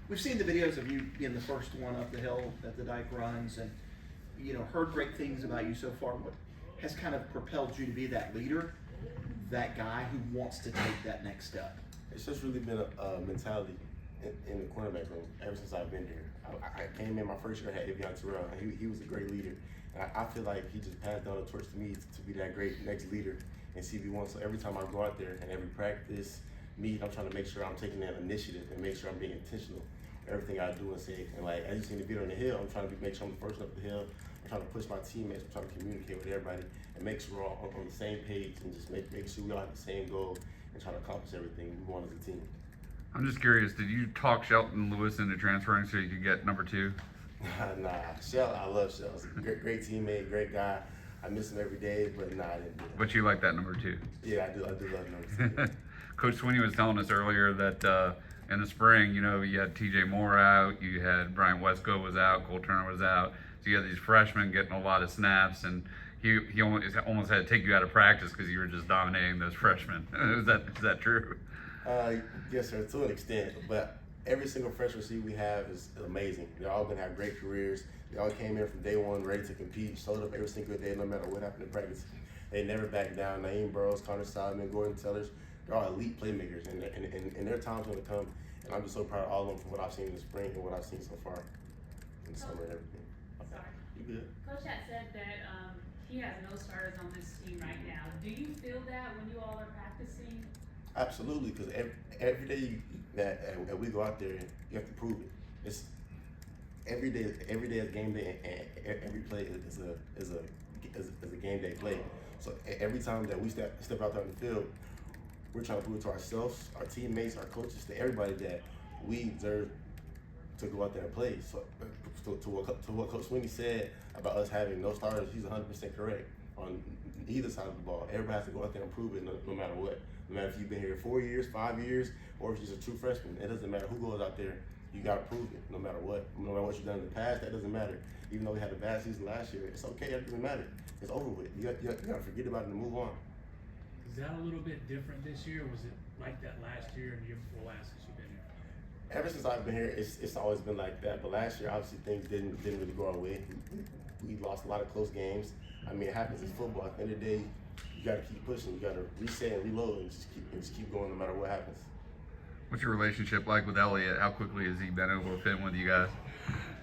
we've seen the videos of you being the first one up the hill that the Dyke runs, and heard great things about you so far. What has kind of propelled you to be that leader, that guy who wants to take that next step? It's just really been a mentality in the cornerback room ever since I've been here. I came in my first year, I had Avion Terrell, and he was a great leader. And I feel like he just passed down the torch to me to be that great next leader in CB1. So every time I go out there and every practice, meet, I'm trying to make sure I'm taking that initiative and make sure I'm being intentional in everything I do and say. And like, as you seen the video on the hill, I'm trying to make sure I'm the first up the hill. I'm trying to push my teammates. I'm trying to communicate with everybody and make sure we're all on the same page and just make sure we all have the same goal and try to accomplish everything we want as a team. I'm just curious, did you talk Shelton Lewis into transferring so you could get number 2? Nah, I love Shell. He's a great teammate, great guy. I miss him every day, but nah, I didn't do that. But you like that number 2? Yeah, I do love number 2. Coach Sweeney was telling us earlier that in the spring, you had TJ Moore out, you had Brian Westco was out, Cole Turner was out, so you had these freshmen getting a lot of snaps, and he almost had to take you out of practice because you were just dominating those freshmen. Is that true? Yes, sir, to an extent, but every single freshman receiver we have is amazing. They're all gonna have great careers. They all came in from day one ready to compete, showed up every single day no matter what happened in practice. They never backed down. Naeem Burrows, Connor Solomon, Gordon Tellers, they're all elite playmakers, and their time's gonna come, and I'm just so proud of all of them from what I've seen in the spring and what I've seen so far in the summer and everything. Sorry. You good? Coach had said that he has no starters on this team right now. Do you feel that when you all are practicing? Absolutely, because every day that we go out there, you have to prove it. It's every day is game day, and every play is a game day play. So every time that we step out there on the field, we're trying to prove it to ourselves, our teammates, our coaches, to everybody that we deserve to go out there and play. So to what Coach Sweeney said about us having no starters, he's 100% correct on either side of the ball. Everybody has to go out there and prove it no matter what. No matter if you've been here 4 years, 5 years, or if you're just a true freshman. It doesn't matter who goes out there. You got to prove it no matter what. No matter what you've done in the past, that doesn't matter. Even though we had a bad season last year, it's okay. It doesn't matter. It's over with. You got to forget about it and move on. Is that a little bit different this year? Or was it like that last year and the year before last since you've been here? Ever since I've been here, it's always been like that. But last year, obviously, things didn't really go our way. We lost a lot of close games. I mean, it happens in football. At the end of the day, you got to keep pushing. You got to reset and reload and just keep going no matter what happens. What's your relationship like with Elliott? How quickly has he been able to fit in with you guys?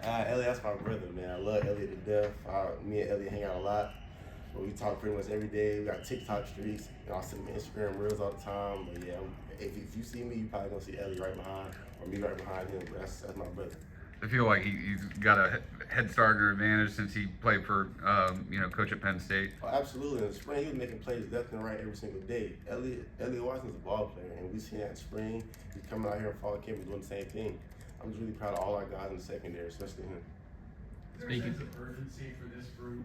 Elliott, that's my brother, man. I love Elliott to death. Me and Elliott hang out a lot. But we talk pretty much every day. We got TikTok streaks. I'll send him Instagram reels all the time. But yeah, if you see me, you probably gonna see Elliott right behind, or me right behind him. But that's my brother. I feel like he's got a head start or advantage since he played for coach at Penn State. Oh, absolutely. In the spring, he was making plays left and right every single day. Elliott Watson's a ball player, and we see that in spring. He's coming out here in fall camp and doing the same thing. I'm just really proud of all our guys in the secondary, especially him. Is there a sense of urgency for this group,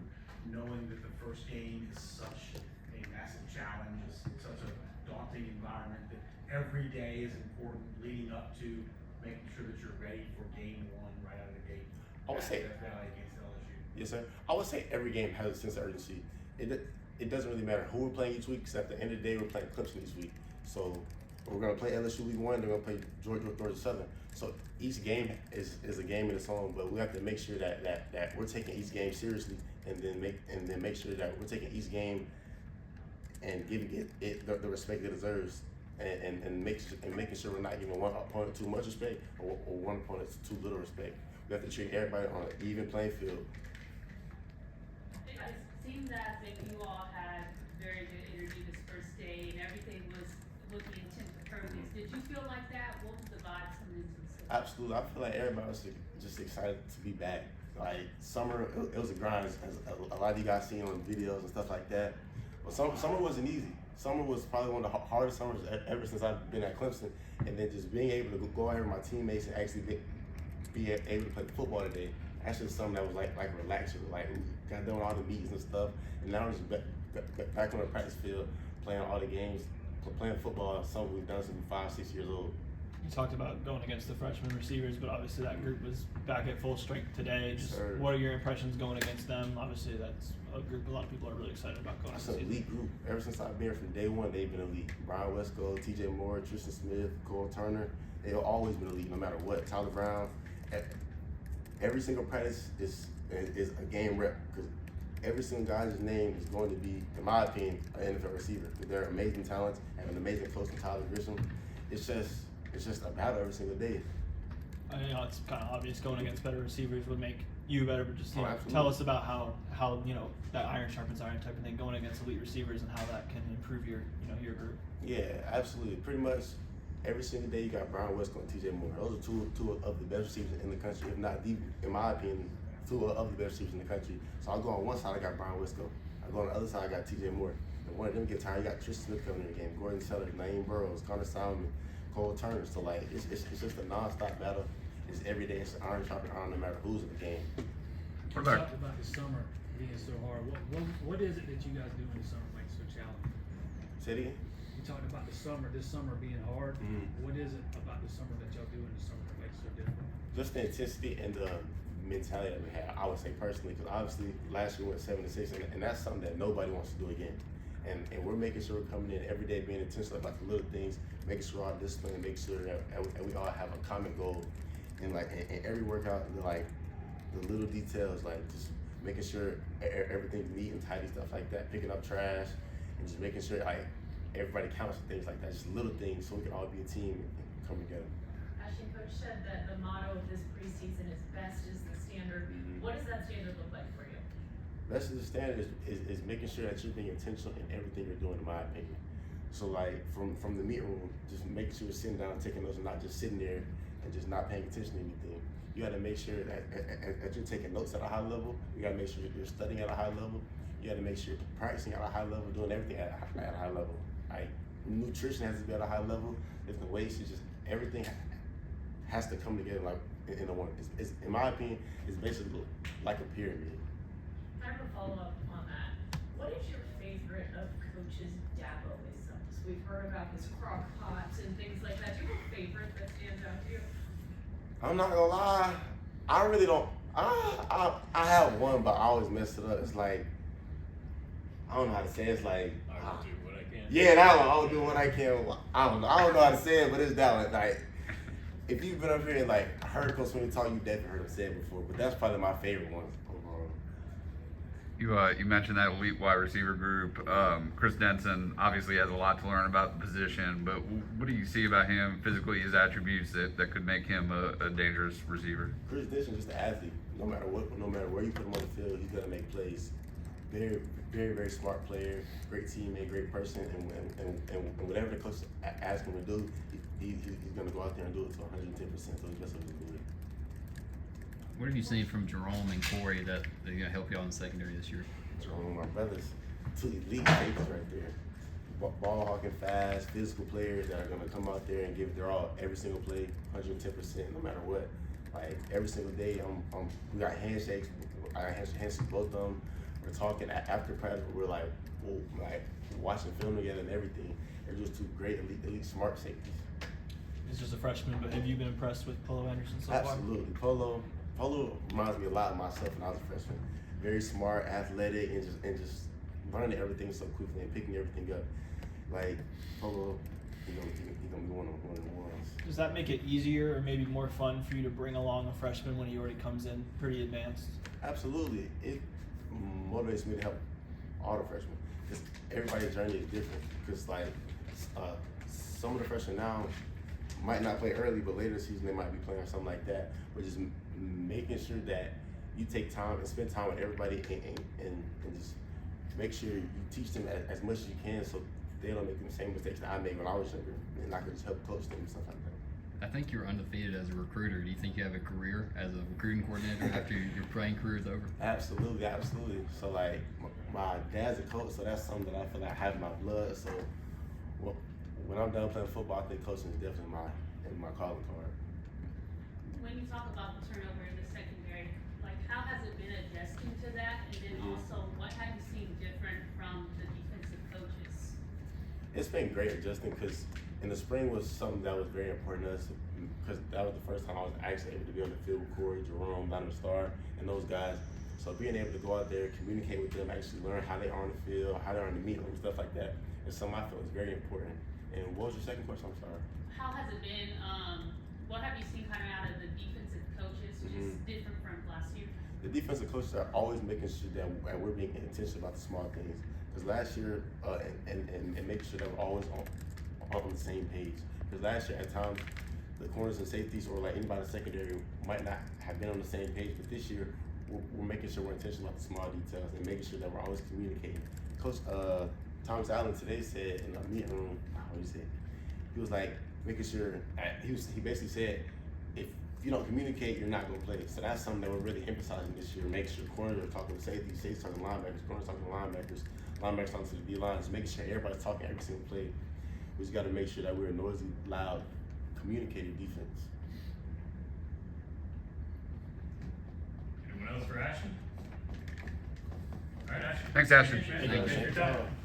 knowing that the first game is such a massive challenge, it's such a daunting environment, that every day is important leading up to making sure that you're ready for game one right out of the gate? I would say Death Valley against LSU. Yes, sir. I would say every game has a sense of urgency. It doesn't really matter who we're playing each week, because at the end of the day, we're playing Clemson each week. So we're going to play LSU week 1, they're going to play Georgia Southern. So each game is a game in its own, but we have to make sure that we're taking each game seriously, and then make sure that we're taking each game and giving it the respect it deserves, and making sure we're not giving one opponent too much respect or one opponent too little respect. We have to treat everybody on an even playing field. It seems as if you all had very good energy this first day and everything was looking intent to purpose. Did you feel like that? What was the vibe coming into the city? Absolutely. I feel like everybody was just excited to be back. Like summer, it was a grind, as a lot of you guys seen on videos and stuff like that. But summer wasn't easy. Summer was probably one of the hardest summers ever since I've been at Clemson. And then just being able to go out with my teammates and actually be able to play football today. That's just something that was like relaxing. Like we got done with all the meetings and stuff, and now we're just back on the practice field, playing all the games, playing football. Something we've done since we're 5, 6 years old. You talked about going against the freshman receivers, but obviously that group was back at full strength today. Just what are your impressions going against them? Obviously that's a group a lot of people are really excited about going. That's an elite group. Ever since I've been here from day one, they've been elite. Brian Westco, TJ Moore, Tristan Smith, Cole Turner, it'll always be elite no matter what. Tyler Brown, every single practice is a game rep because every single guy's name is going to be, in my opinion, an NFL receiver. They're amazing talents, have an amazing coach in Tyler Grisham. It's just a battle every single day. I know it's kind of obvious going against better receivers would make you better, but just Absolutely. tell us about how that iron sharpens iron type of thing going against elite receivers and how that can improve your group. Yeah, absolutely. Pretty much every single day you got Brian Westcott and TJ Moore. Those are two of the best receivers in the country, if not the, in my opinion, two of the best receivers in the country. So I go on one side, I got Brian Westcott. I go on the other side, I got TJ Moore. And one of them get tired, you got Tristan Smith coming in the game, Gordon Sellers, Naeem Burrows, Connor Solomon, Cole Turner. So like it's just a non-stop battle. It's every day. It's iron sharpening iron, no matter who's in the game. You talked about the summer being so hard. What is it that you guys do in the summer makes it so challenging? Say it again. You talked about this summer being hard. Mm-hmm. What is it about the summer that y'all do in the summer that makes it so different? Just the intensity and the mentality that we had. I would say personally, because obviously last year we went 7-6, and that's something that nobody wants to do again. And we're making sure we're coming in every day being intentional about the little things, making sure our discipline, making sure that we all have a common goal. And like in every workout, like the little details, like just making sure everything's neat and tidy, stuff like that, picking up trash, and just making sure like everybody counts and things like that, just little things so we can all be a team and come together. Ashton, Coach said that the motto of this preseason is best is the standard. What does that standard look like for you? Best of the standard is making sure that you're being intentional in everything you're doing, in my opinion. So like from the meet room, just making sure you're sitting down and taking notes and not just sitting there and just not paying attention to anything. You got to make sure that you're taking notes at a high level. You got to make sure you're studying at a high level. You got to make sure you're practicing at a high level, doing everything at a high level. Like nutrition has to be at a high level. Lifting weights, it's just everything has to come together like in a one. It's in my opinion, it's basically like a pyramid. Kind of a follow-up on that. What is your favorite of Coach's Daboisms? We've heard about his crock pots and things like that. Do you have a favorite that stands out to you? I'm not gonna lie, I really don't. I have one, but I always mess it up. It's like I don't know how to say it. It's like I'll do what I can. yeah, that one. I'll do what I can. I don't know how to say it, but it's that one. Like if you've been up here and like heard Coach Sweeney talk, you definitely heard him say it before. But that's probably my favorite one overall. You mentioned that elite wide receiver group. Chris Denson obviously has a lot to learn about the position, but what do you see about him physically, his attributes that could make him a dangerous receiver? Chris Denson is just an athlete. No matter where you put him on the field, he's gonna make plays. Very, very, very smart player, great teammate, great person, and whatever the coach asks him to do, he's gonna go out there and do it to 110%. So he's just gonna do it. What have you seen from Jerome and Corey that are going to help you all in the secondary this year? Jerome, my brothers, two elite safeties right there. Ball hawking, fast, physical players that are gonna come out there and give their all every single play, 110%, no matter what. Like every single day, we got handshakes. I got handshakes with both of them. We're talking after practice. We're like watching film together and everything. They're just two great elite smart safeties. He's just a freshman, but have you been impressed with Polo Anderson so far? Absolutely, Polo reminds me a lot of myself when I was a freshman. Very smart, athletic, and just learning everything so quickly and picking everything up. Like Polo, he's gonna be one of the ones. Does that make it easier or maybe more fun for you to bring along a freshman when he already comes in pretty advanced? Absolutely, it motivates me to help all the freshmen because everybody's journey is different. Because like some of the freshmen now might not play early, but later this season they might be playing or something like that. But just making sure that you take time and spend time with everybody and just make sure you teach them as much as you can so they don't make the same mistakes that I made when I was younger, and I can just help coach them and stuff like that. I think you're undefeated as a recruiter. Do you think you have a career as a recruiting coordinator after your playing career is over? Absolutely. So like my dad's a coach, so that's something that I feel like I have in my blood. So when I'm done playing football, I think coaching is definitely my calling card. When you talk about the turnover in the secondary, like how has it been adjusting to that? And then also, what have you seen different from the defensive coaches? It's been great adjusting because in the spring was something that was very important to us because that was the first time I was actually able to be on the field with Corey, Jerome, Donovan Starr, and those guys. So being able to go out there, communicate with them, actually learn how they are on the field, how they're on the meet room, stuff like that, is something I feel is very important. And what was your second question? I'm sorry. How has it been what have you seen kind of out of the defensive coaches, just different from last year? The defensive coaches are always making sure that we're being intentional about the small things. Because last year, and making sure that we're always on the same page. Because last year, at times, the corners and safeties, or like anybody in the secondary, might not have been on the same page. But this year, we're making sure we're intentional about the small details and making sure that we're always communicating. Coach Thomas Allen today said in the meeting room, what he said, he was like making sure. He basically said, if you don't communicate, you're not gonna play. So that's something that we're really emphasizing this year. Make sure corners are talking to safeties, safeties talking to linebackers, corners talking to linebackers, linebackers talking to the D lines. Making sure everybody's talking every single play. We just got to make sure that we're a noisy, loud, communicative defense. Anyone else for Ashton? All right, Ashton. Thanks, Ashton. Appreciate your time.